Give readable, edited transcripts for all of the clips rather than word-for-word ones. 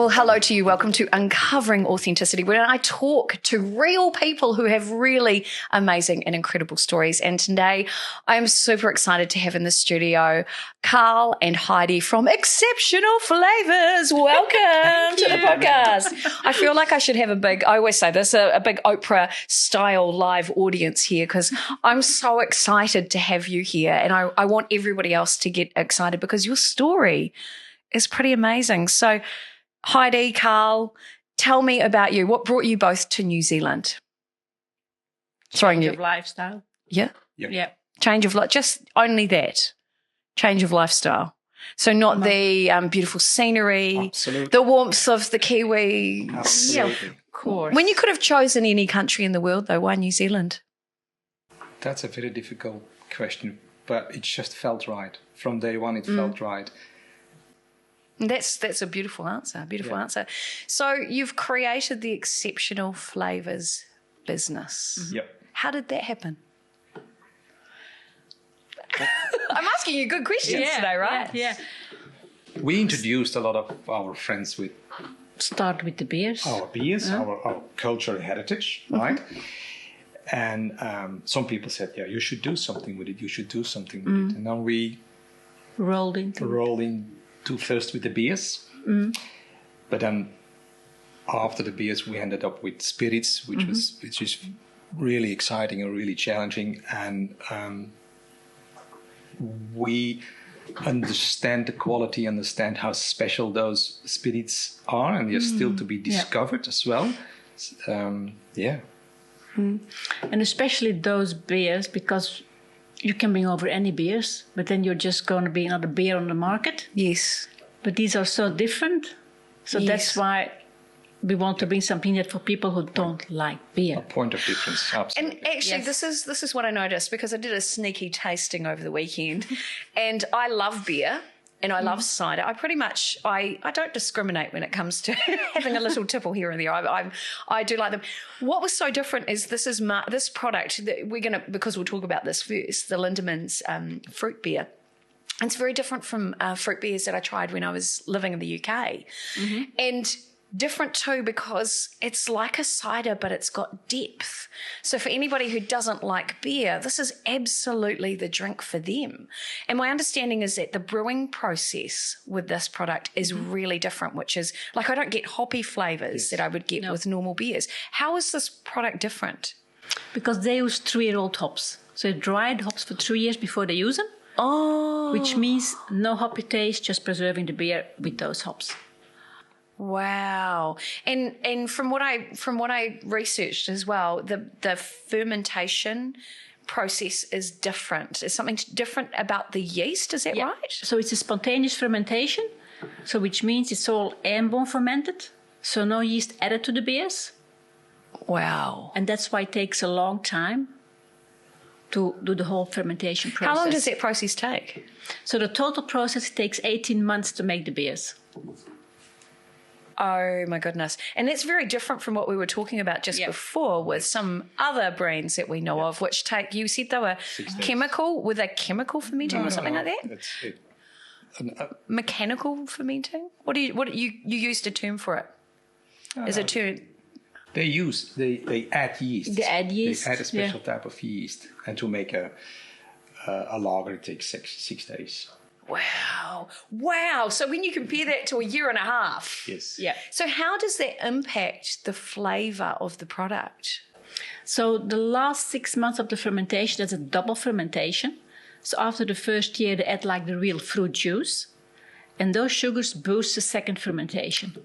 Well, hello to you. Welcome to Uncovering Authenticity, where I talk to real people who have really amazing and incredible stories. And today I am super excited to have in the studio Carl and Heidi from Exceptional Flavours. Welcome to the podcast. I feel like I should have I always say this, a big Oprah style live audience here, because I'm so excited to have you here. And I want everybody else to get excited because your story is pretty amazing. So Heidi, Carl, tell me about you. What brought you both to New Zealand? Change of lifestyle. Yeah? Yep. Change of life, just only that. Change of lifestyle. So not the beautiful scenery, Absolutely. the warmth of the Kiwi. Absolutely. Yeah, of course. When you could have chosen any country in the world, though, why New Zealand? That's a very difficult question, but it just felt right. From day one, it felt right. That's a beautiful answer. Answer. So you've created the Exceptional Flavours business. Yep. How did that happen? I'm asking you good questions today, right? Yeah. We introduced a lot of our friends with Start with the beers. our beers, our cultural heritage, right? And some people said, yeah, you should do something with it. You should do something with it. And then we Rolled into first with the beers. But then after the beers, we ended up with spirits, which is really exciting and really challenging. And we understand the quality, understand how special those spirits are, and they're still to be discovered as well. And especially those beers, because you can bring over any beers, but then you're just going to be another beer on the market. Yes. But these are so different. So that's why we want to bring something that for people who don't like beer. A point of difference, absolutely. And actually, this is what I noticed, because I did a sneaky tasting over the weekend, and I love beer and I love cider. I pretty much I don't discriminate when it comes to having a little tipple here and there. I do like them. What was so different is this product that we're gonna, because we'll talk about this first, the Lindeman's fruit beer. It's very different from fruit beers that I tried when I was living in the UK, and different too because it's like a cider, but it's got depth. So for anybody who doesn't like beer, this is absolutely the drink for them. And my understanding is that the brewing process with this product is really different, which is like I don't get hoppy flavours that I would get with normal beers. How is this product different? Because they use 3-year-old hops. So they dried hops for 3 years before they use them. Oh. Which means no hoppy taste, just preserving the beer with those hops. Wow. And from what I researched as well, the fermentation process is different. Is something different about the yeast, is that right? So it's a spontaneous fermentation, so which means it's all airborne fermented, so no yeast added to the beers. Wow. And that's why it takes a long time to do the whole fermentation process. How long does that process take? So the total process takes 18 months to make the beers. Oh, my goodness. And that's very different from what we were talking about just before with some other brands that we know of, which take, you said they were chemical fermenting or something like that? Mechanical fermenting? What do you used a term for it? Is it term? They add yeast. They add yeast. They add a special type of yeast. And to make a lager, it takes six days. Wow. So when you compare that to a year and a half. Yes. Yeah. So how does that impact the flavour of the product? So the last 6 months of the fermentation, that's a double fermentation. So after the first year, they add like the real fruit juice. And those sugars boost the second fermentation.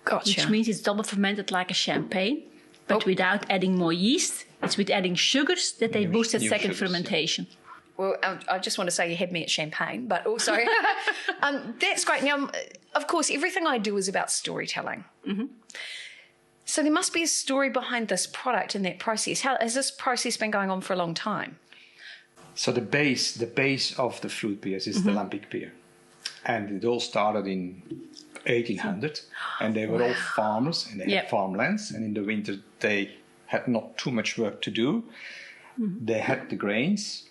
Gotcha. Which means it's double fermented like a champagne, but without adding more yeast. It's with adding sugars that they boost that second fermentation. Well, I just want to say you had me at champagne, but also that's great. Now, of course, everything I do is about storytelling. So there must be a story behind this product and that process. How has this process been going on for a long time? So the base of the fruit beers is the lambic beer. And it all started in 1800, and they were all farmers, and they had farmlands, and in the winter they had not too much work to do. They had the grains.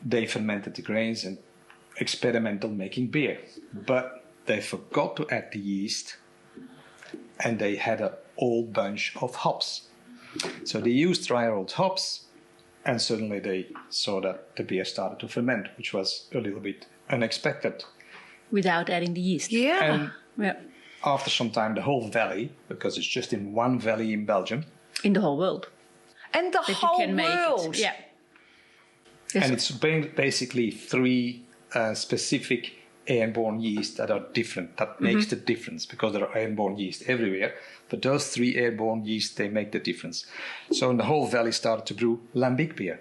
They fermented the grains and experimental making beer. But they forgot to add the yeast and they had an old bunch of hops. So they used dry old hops, and suddenly they saw that the beer started to ferment, which was a little bit unexpected. Without adding the yeast. Yeah. And Yeah. after some time, the whole valley, because it's just in one valley in Belgium, In the whole world. And the That whole you can make world. it. Yeah. Yes. and it's basically three specific airborne yeast that are different. That makes the difference, because there are airborne yeast everywhere. But those three airborne yeast, they make the difference. So in the whole valley started to brew lambic beer.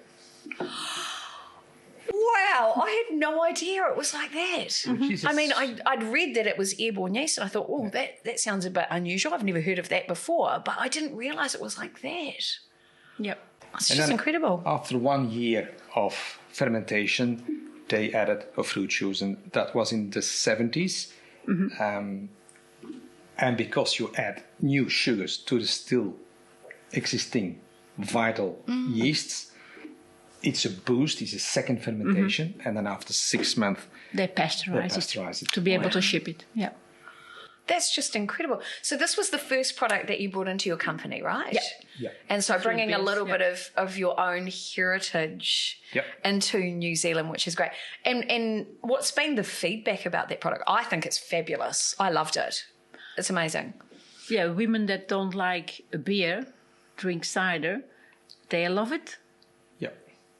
Wow, I had no idea it was like that. Jesus. I mean, I'd read that it was airborne yeast, and I thought, oh, that sounds a bit unusual. I've never heard of that before, but I didn't realise it was like that. Yep. It's And just then incredible. After 1 year of fermentation, they added a fruit juice, and that was in the 70s. And because you add new sugars to the still existing vital yeasts, it's a boost, it's a second fermentation, and then after 6 months, They pasteurize, pasteurize it. to be able to ship it. Yeah. That's just incredible. So this was the first product that you brought into your company, right? Yeah. Yeah. And so bringing a beers, little yeah. bit of your own heritage Yep. into New Zealand, which is great. And what's been the feedback about that product? I think it's fabulous. I loved it. It's amazing. Yeah, women that don't like a beer, drink cider, they love it. Yeah.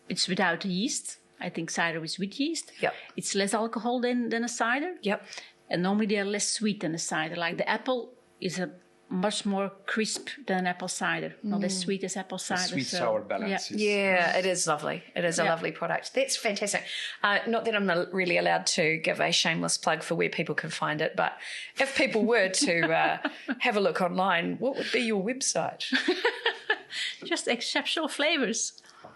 It's without yeast. I think cider is with yeast. Yep. It's less alcohol than a cider. Yep. And normally they are less sweet than a cider. Like the apple is a much more crisp than apple cider. Not as sweet as apple cider. Sweet sour balance. is- Yeah, it is lovely. It is a Yeah. lovely product. That's fantastic. Not that I'm really allowed to give a shameless plug for where people can find it, but if people were to have a look online, what would be your website? Just Exceptional Flavours.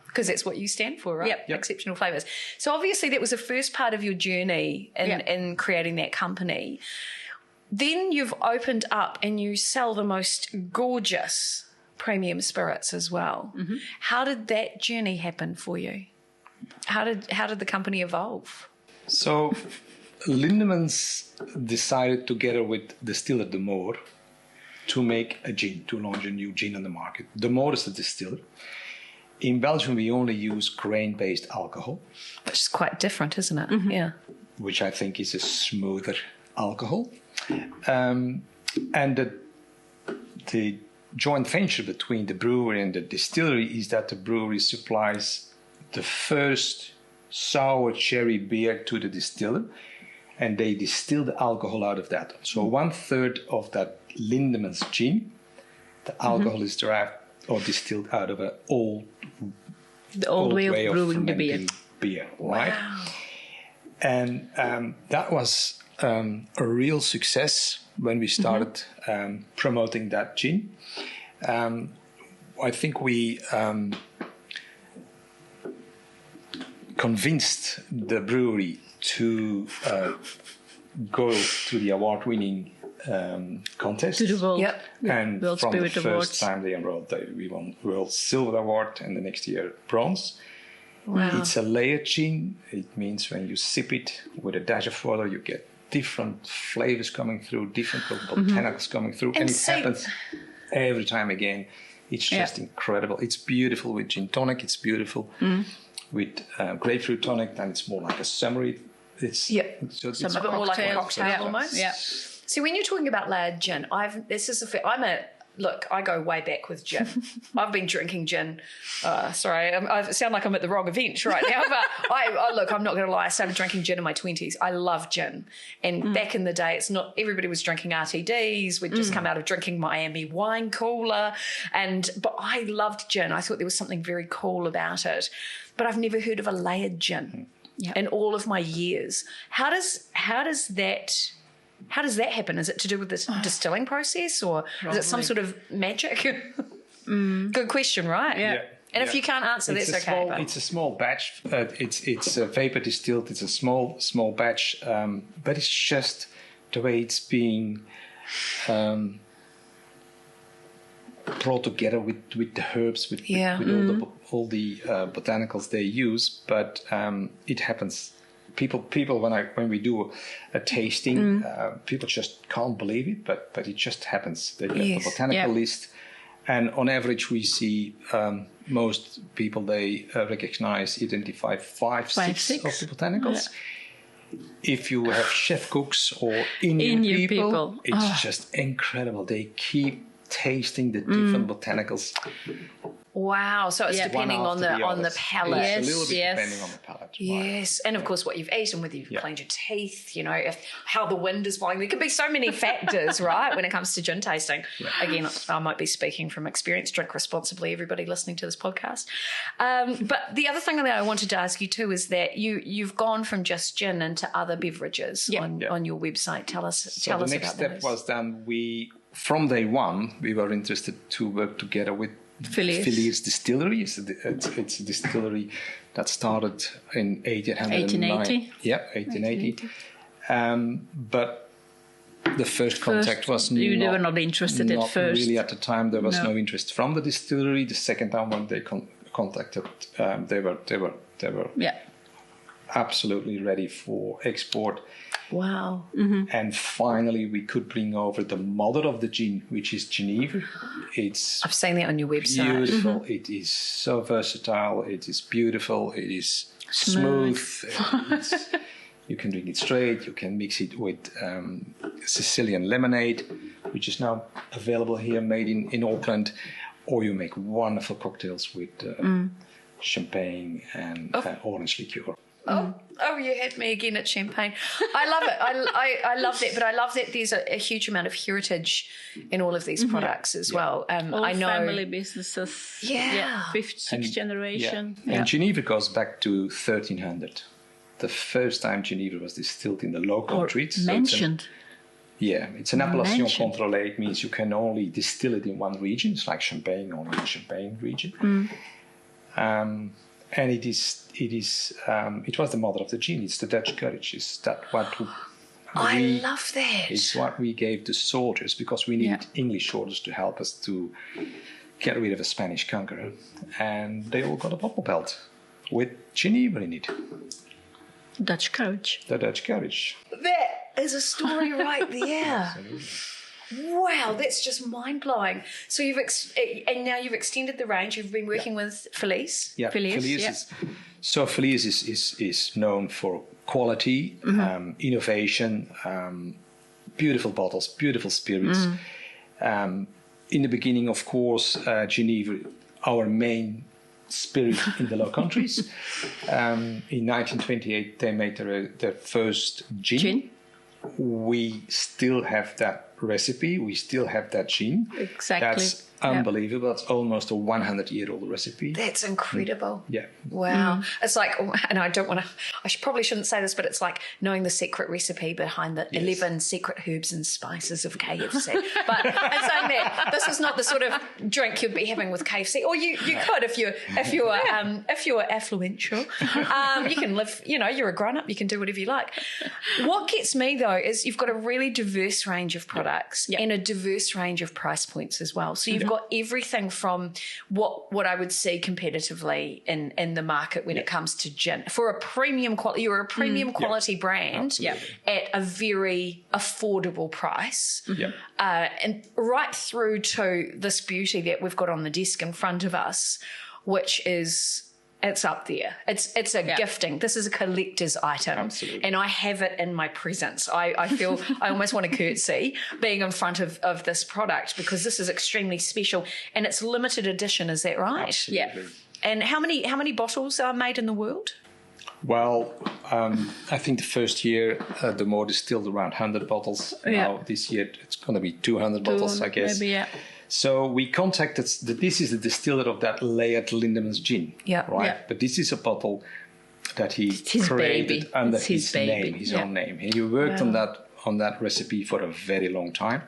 Because that's what you stand for, right? Yep. Exceptional Flavours. So obviously that was the first part of your journey in creating that company. Then you've opened up and you sell the most gorgeous premium spirits as well. Mm-hmm. How did that journey happen for you? How did the company evolve? So Lindemans decided together with Distiller De Moor to make a gin, to launch a new gin on the market. De Moor is the distiller. In Belgium, we only use grain-based alcohol, Which is quite different, isn't it? Mm-hmm. Yeah. which I think is a smoother alcohol. And the joint venture between the brewery and the distillery is that the brewery supplies the first sour cherry beer to the distiller, and they distill the alcohol out of that. So 1/3 of that Lindemans gin, the alcohol is derived or distilled out of The old way of brewing the beer. beer, right? And that was a real success when we started promoting that gin. I think we convinced the brewery to go to the award-winning contest. To the world. Yep. And World from Spirit the first Awards. time they enrolled, we won World Silver Award, and the next year bronze. Wow. It's a layered gin. It means when you sip it with a dash of water, you get different flavors coming through, different botanicals coming through, and it see- happens every time again. It's just incredible. It's beautiful with gin tonic. It's beautiful with grapefruit tonic. Then it's more like a summery. It's Yep. so it's A bit more like a Cocktail. cocktail Yeah. almost. Yeah. So when you're talking about layered gin, I go way back with gin. I've been drinking gin. Sorry, I sound like I'm at the wrong event right now, but I'm not going to lie. I started drinking gin in my 20s. I love gin. And back in the day, it's not everybody was drinking RTDs. We'd just come out of drinking Miami wine cooler. But I loved gin. I thought there was something very cool about it. But I've never heard of a layered gin in all of my years. How does that happen? Is it to do with this distilling process, or is it some sort of magic? Good question, right? Yeah. And if you can't answer, It's that's a okay. small, but- it's a small batch. It's vapor distilled. It's a small batch, but it's just the way it's being brought together with the herbs, with all the botanicals they use. But it happens people when we do a tasting, people just can't believe it, but it just happens. They get the botanical list, and on average we see most people they identify five, six of the botanicals. If you have chef cooks or Indian people, it's just incredible. They keep tasting the different botanicals. Wow, so it's depending on the palate. It's a little bit depending on the palate. Yes, and of course what you've eaten, whether you've cleaned your teeth, how the wind is blowing. There could be so many factors, right, when it comes to gin tasting. Yeah. Again, I might be speaking from experience. Drink responsibly, everybody listening to this podcast. But the other thing that I wanted to ask you too is that you've gone from just gin into other beverages on your website. Tell us about those. The next step was then from day one, we were interested to work together with Villiers Distillery. It's a distillery that started in 1880. Yeah, 1880. But the first contact was they were not interested at first. Really, at the time there was no interest from the distillery. The second time when they contacted, they were absolutely ready for export. Wow. Mm-hmm. And finally we could bring over the mother of the gin, which is Geneva. I've seen that on your website. Beautiful. Mm-hmm. It is so versatile. It is beautiful. It is smooth. You can drink it straight. You can mix it with Sicilian lemonade, which is now available here, made in Auckland. Or you make wonderful cocktails with champagne and orange liqueur. Oh, you had me again at champagne. I love it. I love that, but I love that there's a huge amount of heritage in all of these products as well. All I know family businesses. Fifth, sixth generation. Yeah. And Geneva goes back to 1300. The first time Geneva was distilled in the Low Countries. Mentioned. It's an appellation contrôlée. It means you can only distill it in one region. It's like champagne, only in the Champagne region. And it was the mother of the gin. It's the Dutch courage. I love that. It's what we gave the soldiers because we needed English soldiers to help us to get rid of a Spanish conqueror. And they all got a bottle belt with Geneva in it. Dutch courage. The Dutch courage. That is a story right there. Wow, that's just mind-blowing. So and now you've extended the range. You've been working with Villiers. Yeah, Villiers is known for quality, innovation, beautiful bottles, beautiful spirits. In the beginning, of course, Geneva, our main spirit in the Low Countries. In 1928, they made their first gin. We still have that recipe. We still have that gin. Exactly. That's unbelievable. It's almost a 100-year-old recipe. That's incredible. Yeah. Wow. It's like, and I don't want to, probably shouldn't say this, but it's like knowing the secret recipe behind the 11 secret herbs and spices of KFC. But in saying that, this is not the sort of drink you'd be having with KFC. Or you could if you're affluential. You can live, you're a grown-up, you can do whatever you like. What gets me though is you've got a really diverse range of products and a diverse range of price points as well. So you've got everything from what I would see competitively in the market when it comes to gin. For a premium quality, you're a premium quality brand at a very affordable price. And right through to this beauty that we've got on the desk in front of us, which is... It's up there. It's a gifting. This is a collector's item. Absolutely. And I have it in my presence. I feel I almost want to curtsy being in front of this product because this is extremely special and it's limited edition, is that right? Absolutely. Yeah. And how many bottles are made in the world? Well, I think the first year the more distilled around 100 bottles. Now this year it's going to be 200 bottles, I guess. Maybe, So we contacted, this is the distiller of that Laird Lindemans gin, right? Yeah. But this is a bottle that he created under his name, his own name. And he worked on that recipe for a very long time.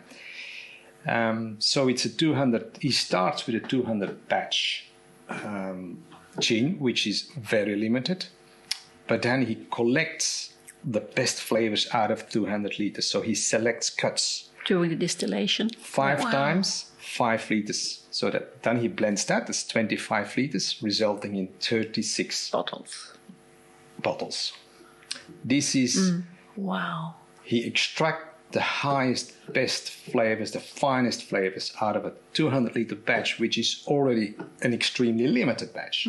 So it's a 200, he starts with a 200 batch gin, which is very limited. But then he collects the best flavors out of 200 liters. So he selects cuts. During the distillation. 5 times. 5 liters. So that then he blends that as 25 liters, resulting in 36 bottles. This is, Wow. he extract the highest, best flavors, the finest flavors out of a 200-liter batch, which is already an extremely limited batch.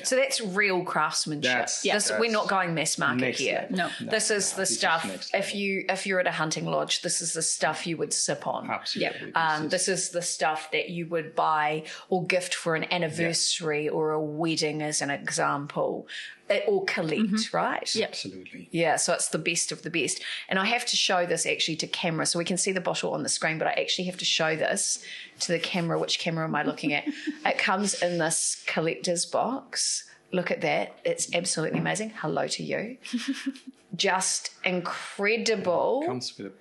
So that's real craftsmanship. We're not going mass market here. Level. No. This is the stuff. Next If you're at a hunting lodge, this is the stuff you would sip on. Absolutely. This is the stuff that you would buy or gift for an anniversary or a wedding, as an example, or collect, right? Yep. Absolutely. Yeah, so it's the best of the best. And I have to show this actually to camera, so we can see the bottle on the screen, but I actually have to show this to the camera. Which camera am I looking at? It comes in this collector's box. Look at that. It's absolutely amazing. Hello to you. Just incredible. Comes with a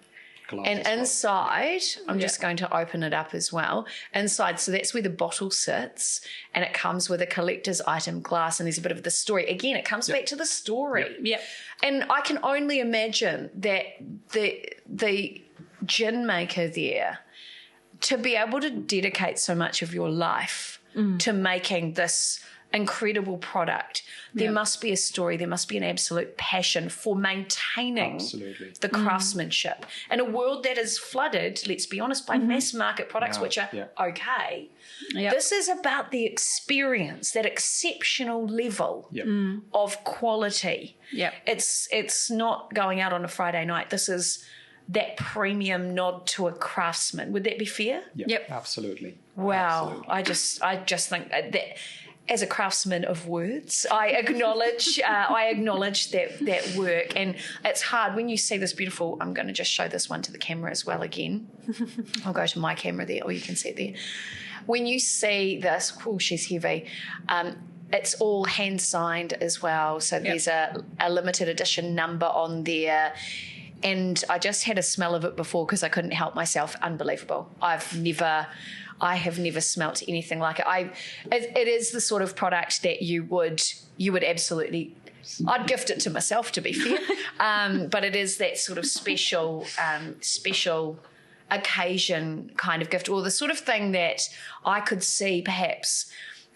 glass. And as well. inside, I'm just going to open it up as well. Inside, so that's where the bottle sits, and it comes with a collector's item glass, and there's a bit of the story. Again, it comes back to the story. Yep. And I can only imagine that the gin maker there, to be able to dedicate so much of your life to making this incredible product, there must be a story, there must be an absolute passion for maintaining the craftsmanship in a world that is flooded, let's be honest, by mass market products which are okay. Yep. This is about the experience, that exceptional level of quality. Yep. It's not going out on a Friday night. This is that premium nod to a craftsman. Would that be fair? Yep. Absolutely. Wow. Absolutely. I just think that as a craftsman of words, I acknowledge that work, and it's hard when you see this beautiful. I'm going to just show this one to the camera as well again. I'll go to my camera there, or you can see it there. When you see this, she's heavy. It's all hand signed as well, so there's a limited edition number on there. And I just had a smell of it before because I couldn't help myself. Unbelievable. I have never smelt anything like it. It is the sort of product that you would absolutely. I'd gift it to myself, to be fair. But it is that sort of special occasion kind of gift, or the sort of thing that I could see perhaps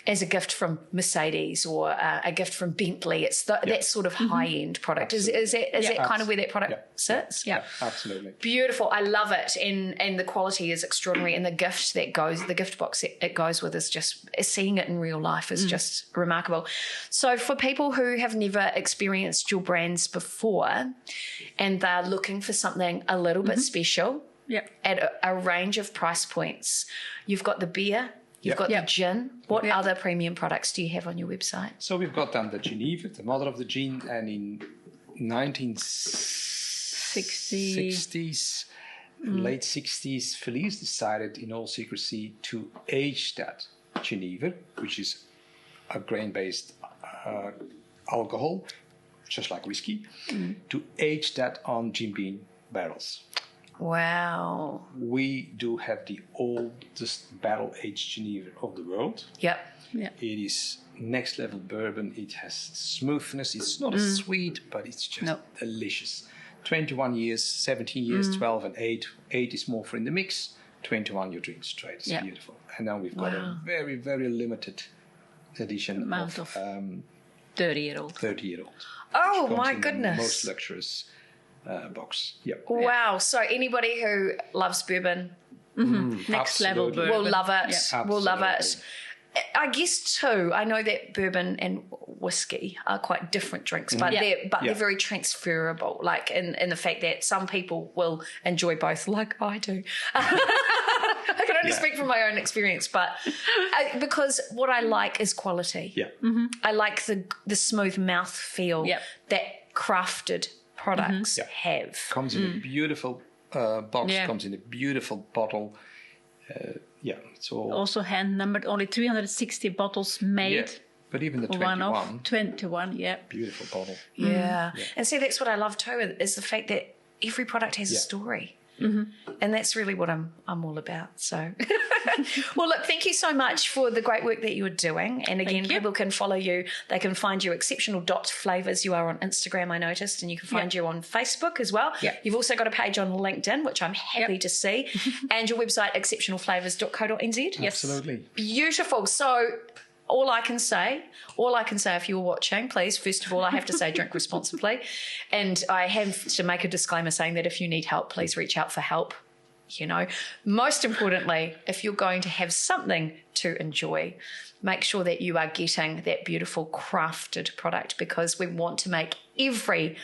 as a gift from Mercedes or a gift from Bentley. It's that sort of high-end product. Is that kind of where that product sits? Yeah, absolutely. Beautiful. I love it. And the quality is extraordinary. And the gift box it goes with is just, seeing it in real life is just remarkable. So for people who have never experienced your brands before and they're looking for something a little bit special at a range of price points, you've got the beer, you've got the gin. What other premium products do you have on your website? So we've got the Geneva, the mother of the gin, and in 1960s, late 60s, Felice decided in all secrecy to age that Geneva, which is a grain-based alcohol, just like whiskey, to age that on Jim Beam barrels. Wow. We do have the oldest barrel-aged Geneva of the world. Yep. It is next level bourbon. It has smoothness. It's not as sweet, but it's just delicious. 21 years, 17 years, 12 and 8. 8 is more for in the mix. 21 you drink straight. It's beautiful. And now we've got a very, very limited edition amount of 30-year-old. 30-year-old. Oh my goodness. The most luxurious box. Yep. Wow. So anybody who loves bourbon, Next level bourbon. will love it. Yeah. Will love it. I guess too, I know that bourbon and whiskey are quite different drinks, but they're very transferable. Like in the fact that some people will enjoy both, like I do. I can only speak from my own experience, but because what I like is quality. Yeah. I like the smooth mouth feel that crafted products have. Comes in a beautiful box. Comes in a beautiful bottle. It's all also hand numbered. Only 360 bottles made. Yeah, but even the 21. 21, Beautiful bottle. Yeah. And see, that's what I love too, is the fact that every product has a story. And that's really what I'm all about. So, well, look, thank you so much for the great work that you're doing. And again, people can follow you. They can find you exceptional.flavours. You are on Instagram, I noticed, and you can find you on Facebook as well. You've also got a page on LinkedIn, which I'm happy to see, and your website, exceptionalflavours.co.nz. Absolutely. Beautiful. So, all I can say if you're watching, please, first of all, I have to say drink responsibly. And I have to make a disclaimer saying that if you need help, please reach out for help. You know, most importantly, if you're going to have something to enjoy, make sure that you are getting that beautiful crafted product, because we want to make every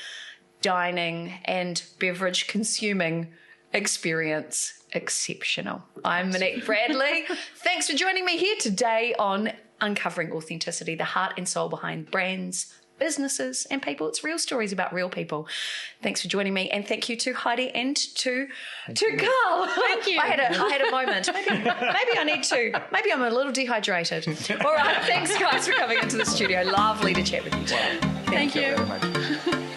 dining and beverage consuming experience exceptional. I'm Monique Bradley. Thanks for joining me here today on Uncovering Authenticity, the heart and soul behind brands, businesses and people. It's real stories about real people. Thanks for joining me, and thank you to Heidi and to Carl. Thank you. I had a moment. Maybe I'm a little dehydrated. All right, thanks guys for coming into the studio. Lovely to chat with you today. Thank you. Very much.